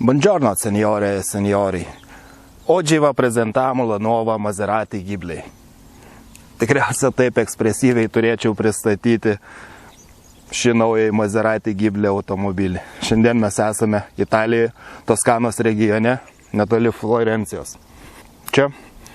Buongiorno signore e signori. Oggi vi presentiamo la nuova Maserati Ghibli. Tikriausiai taip ekspresyviai turėčiau pristatyti šį naują Maserati Ghibli automobilį. Šiandien mes esame Italijoje, Toskanos regione, netoli Florencijos. Čia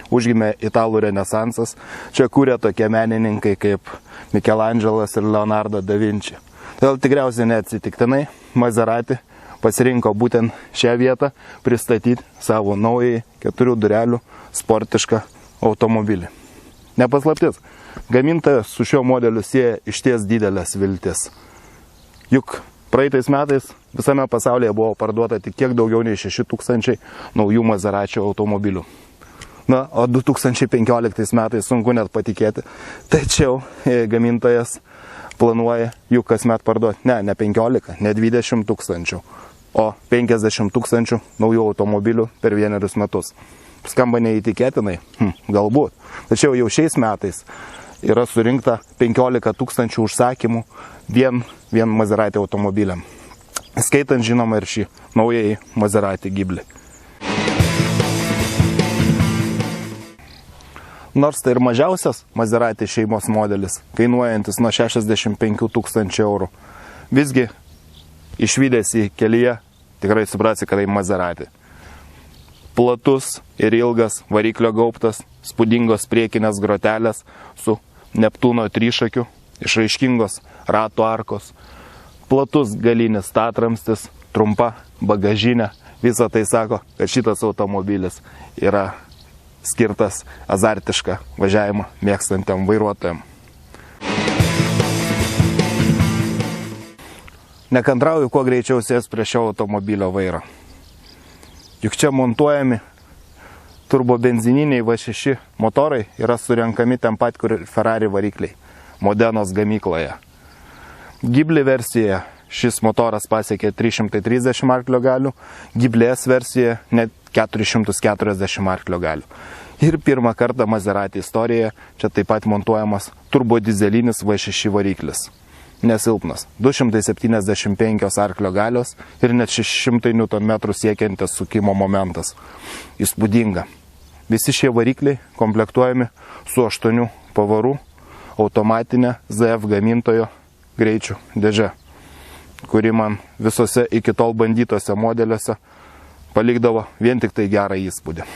užgimė italų renesansas, čia kūrė tokie menininkai kaip Mikelandželas ir Leonardo da Vinci. Todėl tikriausiai neatsitiktinai Maserati pasirinko būtent šią vietą pristatyti savo naują 4 durelių sportišką automobilį. Nepaslaptis, gamintojas su šiuo modeliu sieja išties didelės viltis. Juk praeitais metais visame pasaulyje buvo parduota tik kiek daugiau nei 6000 naujų Maserati automobilių. Na, o 2015 metais sunku net patikėti, tačiau gamintojas planuoja jų kasmet parduoti ne 15, ne 20 000, o 50 000 naujų automobilių per 1 metus. Skamba neįtikėtinai, galbūt. Tačiau jau šiais metais yra surinkta 15 000 užsakymų vien Maserati automobiliam. Skaitant žinoma ir šį naująjį Maserati Ghibli. Nors tai ir mažiausias Maserati šeimos modelis, kainuojantis nuo 65 000 eurų. Visgi, išvydęs į kelyje, tikrai suprasi, kad tai Maserati. Platus ir ilgas variklio gaubtas, spūdingos priekinės grotelės su Neptūno trišakiu, išraiškingos ratų arkos, platus galinis statramstis, trumpa bagažinė. Visą tai sako, kad šitas automobilis yra skirtas azartišką važiavimą mėgstantiem vairuotojam. Nekantrauju kuo greičiau sės prie šio automobilio vairo. Juk čia montuojami turbobenzininiai V6 motorai yra surenkami ten pat, kur ir Ferrari varikliai, Modenos gamykloje. Ghibli versijoje šis motoras pasiekė 330 arklio galių, Ghibli S versijoje net 440 arklio galių. Ir pirmą kartą Maserati istorijoje čia taip pat montuojamas turbodizelinis V6 variklis. Nesilpnas, 275 arklio galios ir net 600 Nm siekiantis sukimo momentas. Įspūdinga. Visi šie varikliai komplektuojami su 8 pavarų automatinė ZF gamintojo greičių dėže, kuri man visose iki tol bandytose modeliuose palikdavo vien tik tai gerą įspūdį.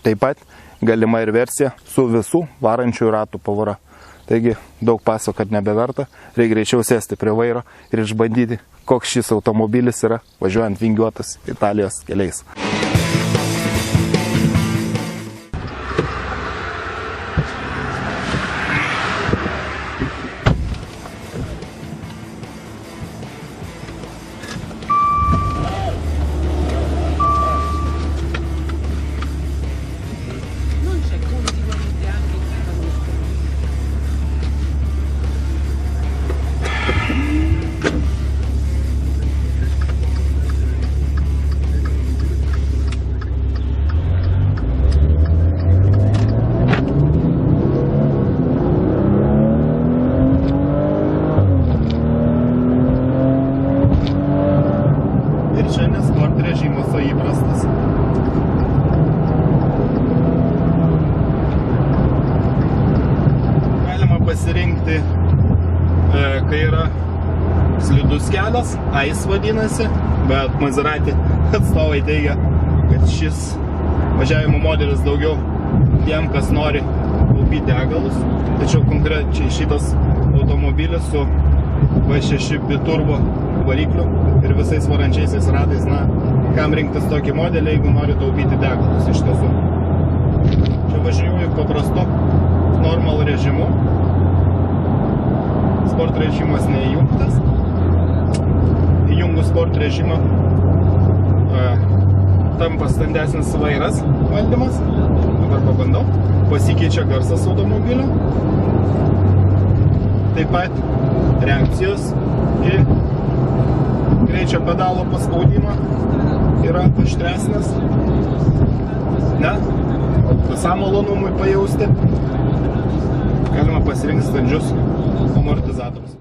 Taip pat galima ir versija su visų varančių ratų pavara. Taigi daug pasakot nebeverta, reikia greičiau sėsti prie vairo ir išbandyti, koks šis automobilis yra važiuojant vingiuotas Italijos keliais. Pasirinkti, kai yra slidus kelias, AIS vadinasi, bet Maserati atstovai teigia, kad šis važiavimo modelis daugiau tiem, kas nori taupyti degalus. Tačiau konkrečiai šitas automobilis su V6 biturbo varikliu ir visais varančiaisiais ratais, kam rinktis tokį modelį, jeigu nori taupyti degalus iš tiesų. Čia važiuoju paprastu normal režimu. Sport režimas neįjungtas. Įjungus sport režimą tampa standesnis vairas valdymas. Dabar pabandau. Pasikeičia garsas automobilio. Taip pat reakcijos į greičio pedalo paspaudimą yra aštresnis. Visam malonumui pajausti. Galima pasirinkti standžius amortizatorius.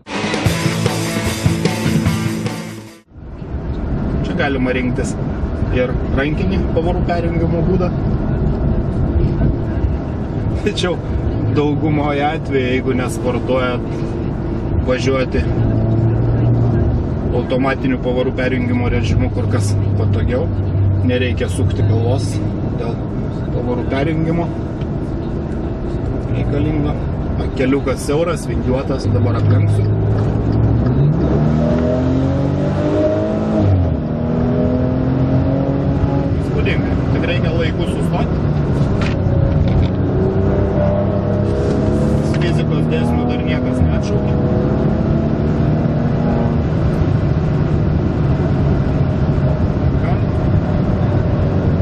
Čia galima rinktis ir rankinį pavarų perjungimo būdą. Tačiau daugumoje atveju, jeigu nesportuojat, važiuoti automatiniu pavarų perjungimo režimu kur kas patogiau. Nereikia sukti galvos dėl pavarų perjungimo. Reikalinga. Keliukas siauras, vingiuotas, dabar aplenksiu. Spūdingai, tik reikia laiku sustoti. Fizikos dėsnių dar niekas neatšaukė.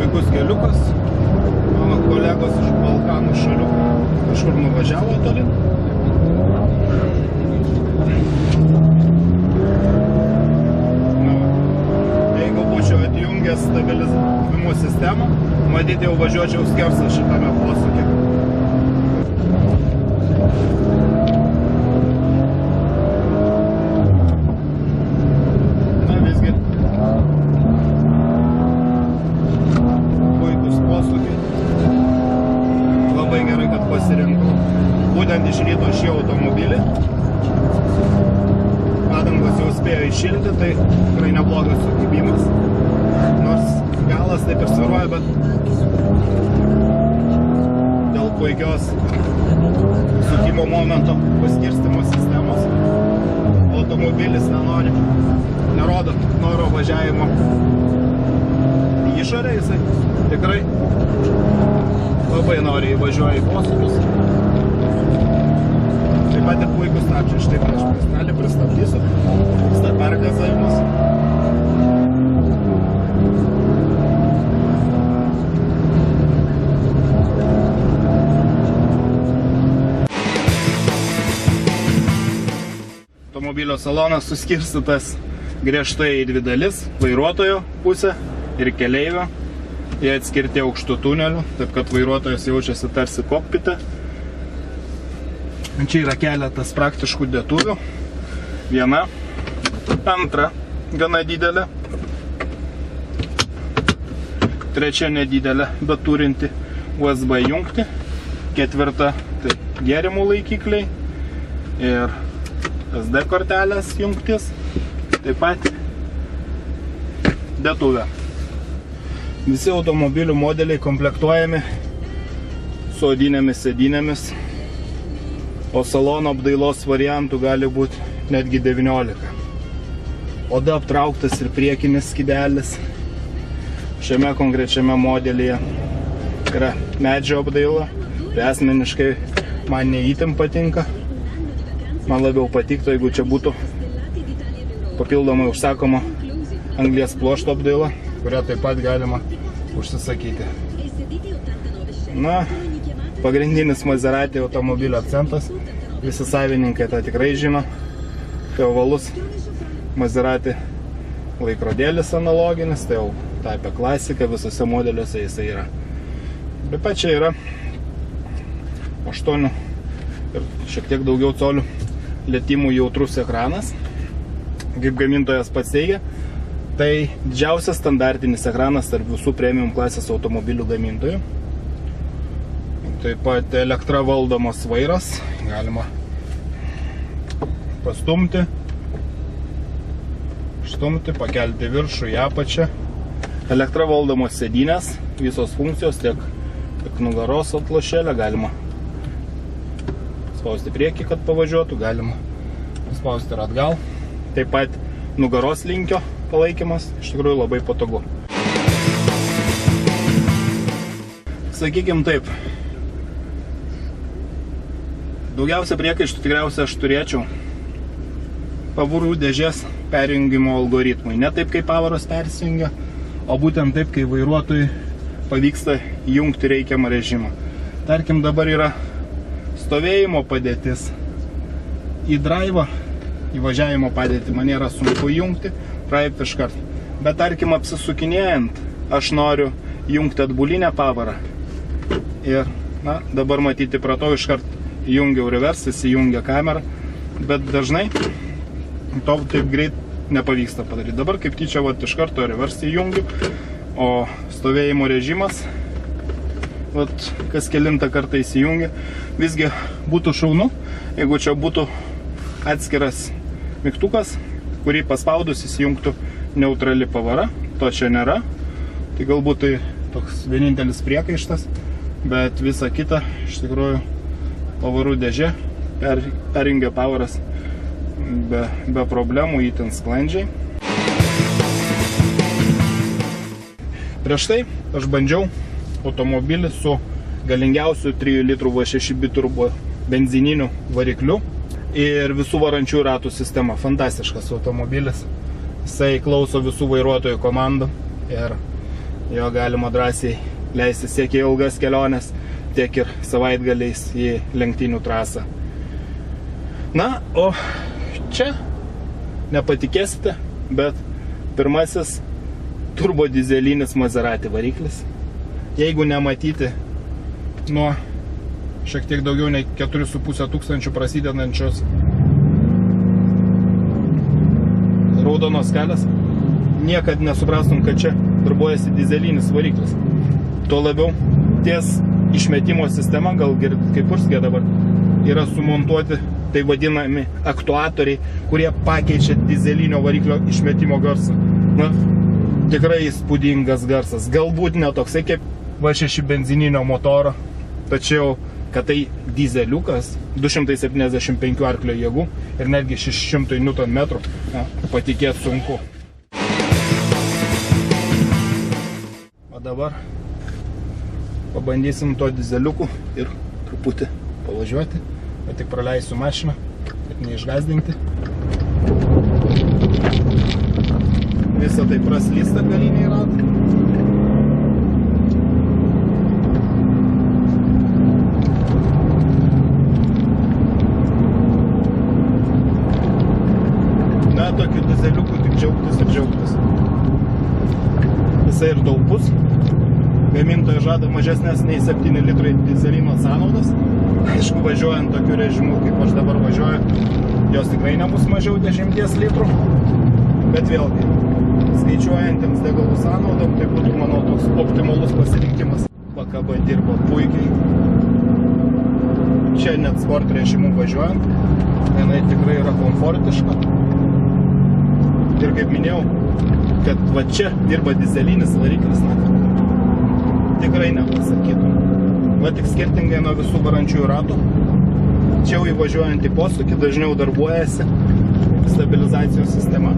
Puikus keliukas. Mano kolegos iš Balkanų šalių kažkur nuvažiavo tolin. Jeigu būčiau atjungęs stabilizavimo sistemą, matyt jau važiuočiau skersą šitame posūkyje. Na visgi. Puikus posūkiai. Labai gerai, kad pasirinkau būtent iš ryto šį automobilį. Padangos jau spėjo įšilti, tai tikrai neblogas sukibimas. Nors galas taip ir svyruoja, bet dėl puikios sukimo momento paskirstymo sistemos automobilis nerodo noro važiavimo į išorę. Jisai tikrai labai noriai važiuoja į posūkius. Taip pat ir puikus stabdžiai. Štai prieš priestelį pristabdysiu. Vyksta pergazavimas. Automobilio salonas suskirstytas griežtai į dvi dalis. Vairuotojo pusė ir keleivio. Jie atskirti aukštų tunelių, taip kad vairuotojas jaučiasi tarsi kokpite. Čia yra keletas praktiškų dėtuvių. Viena, antra, gana didelė. Trečia nedidelė, bet turinti USB jungtį. Ketvirta, tai gėrimų laikikliai. Ir SD kortelės jungtis. Taip pat dėtuvė. Visi automobilių modeliai komplektuojami su odinėmis sėdynėmis, o salono apdailos variantų gali būti netgi 19. Oda aptrauktas ir priekinis skydelis. Šiame konkrečiame modelyje yra medžio apdaila. Tai asmeniškai man neįtin patinka. Man labiau patiktų, jeigu čia būtų papildomai užsakoma anglies pluošto apdaila, kurią taip pat galima užsisakyti. Na, pagrindinis Maserati automobilio akcentas, visi savininkai tą tikrai žino, tai ovalus Maserati laikrodėlis analoginis, tai jau tapę klasika, visose modeliuose jisai yra. Taip pat čia yra 8 ir šiek tiek daugiau colių lietimų jautrus ekranas, kaip gamintojas pats teigia. Tai didžiausias standartinis ekranas tarp visų premium klasės automobilių gamintojų. Taip pat elektra valdomas vairas, galima pastumti, pakelti viršų į apačią. Elektra valdomos sėdynės, visos funkcijos, tiek nugaros atlošėlė, galima spausti priekį, kad pavažiuotų, galima spausti ir atgal. Taip pat nugaros linkio palaikymas, iš tikrųjų labai patogu. Sakykim taip, daugiausia priekaištų tikriausiai aš turėčiau pavarų dėžės perjungimo algoritmui. Ne taip, kaip pavaros persijungia, o būtent taip, kai vairuotojui pavyksta jungti reikiamą režimą. Tarkim, dabar yra stovėjimo padėtis. Į drive'ą, į važiavimo padėtį man nėra sunku jungti, praeiti iš karto. Bet tarkim, apsisukinėjant, aš noriu jungti atbulinę pavarą. Ir, na, dabar matyti pratau, iš karto jungiau reverse, įsijungia kamerą, bet dažnai to taip greit nepavyksta padaryti. Dabar kaip tyčia, iš karto reverse įjungiu o stovėjimo režimas, vat, kas kelintą kartą įsijungia, visgi būtų šaunu, jeigu čia būtų atskiras mygtukas, kurį paspaudus įsijungtų neutrali pavara, to čia nėra, tai galbūt tai toks vienintelis priekaištas, bet visa kita, iš tikrųjų, pavarų dėžė, perjungia pavaras be problemų, įtin sklandžiai. Prieš tai aš bandžiau automobilį su galingiausiu 3 litrų V6 biturbo benzininiu varikliu ir visų varančių ratų sistema. Fantastiškas automobilis. Jisai klauso visų vairuotojų komandų ir jo galima drąsiai leisti tiek į ilgas keliones, tiek ir savaitgaliais į lenktynių trasą. Na, o čia nepatikėsite, bet pirmasis turbodizelinis Maserati variklis. Jeigu nematyti nuo šiek tiek daugiau nei 4,5 tūkstančių prasidedančios raudonos skalės, niekad nesuprastum, kad čia darbuojasi dizelinis variklis. Tuo labiau ties išmetimo sistema, gal kaip Urskė dabar, yra sumontuoti tai vadinami aktuatoriai, kurie pakeičia dizelinio variklio išmetimo garsą. Na, tikrai įspūdingas garsas. Galbūt ne toksai kaip V6 benzininio motoro, tačiau, kad tai dizeliukas, 275 arklio jėgų ir netgi 600 Nm, patikėti sunku. O dabar pabandysim to dizeliuku ir truputį pavažiuoti, bet tik praleisiu mašiną, kad neišgazdinti. Visą tai praslysta galiniai ratai. Na, tokiu dizeliuku tik džiaugtis ir džiaugtis. Jisai ir taupus. Gamintojas žada mažesnės nei 7 litrai dizelino sąnaudas. Aišku, važiuojant tokiu režimu, kaip aš dabar važiuoju, jos tikrai nebus mažiau 10 litrų. Bet vėlgi, skaičiuojantiems degalų sąnaudom, tai būtų, manau, toks optimalus pasirinkimas. PKB dirba puikiai. Čia net sport režimu važiuojant, jinai tikrai yra komfortiška. Ir kaip minėjau, kad va čia dirba dizelinis variklis, na, tikrai nepasakytum. Va tik skirtingai nuo visų varančiųjų ratų, čia jau įvažiuojant į posūkį dažniau darbuojasi stabilizacijos sistema.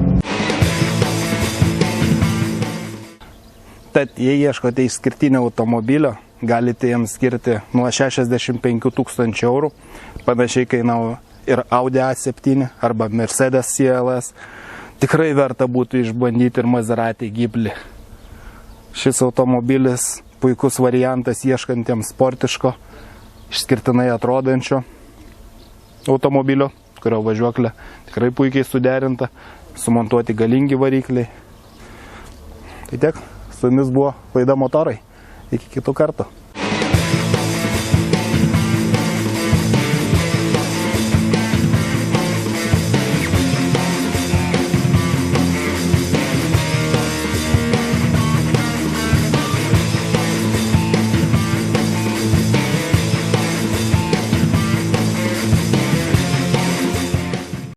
Tad jei ieškote išskirtinio automobilio, galite jiems skirti nuo 65 000 eurų, panašiai kainavo ir Audi A7 arba Mercedes CLS. Tikrai verta būtų išbandyti ir Maserati Ghibli. Šis automobilis puikus variantas ieškantiems sportiško, išskirtinai atrodančio automobilio, kurio važiuoklė tikrai puikiai suderinta, sumontuoti galingi varikliai. Tai tiek, su jumis buvo laida Motorai. Iki kitų kartų.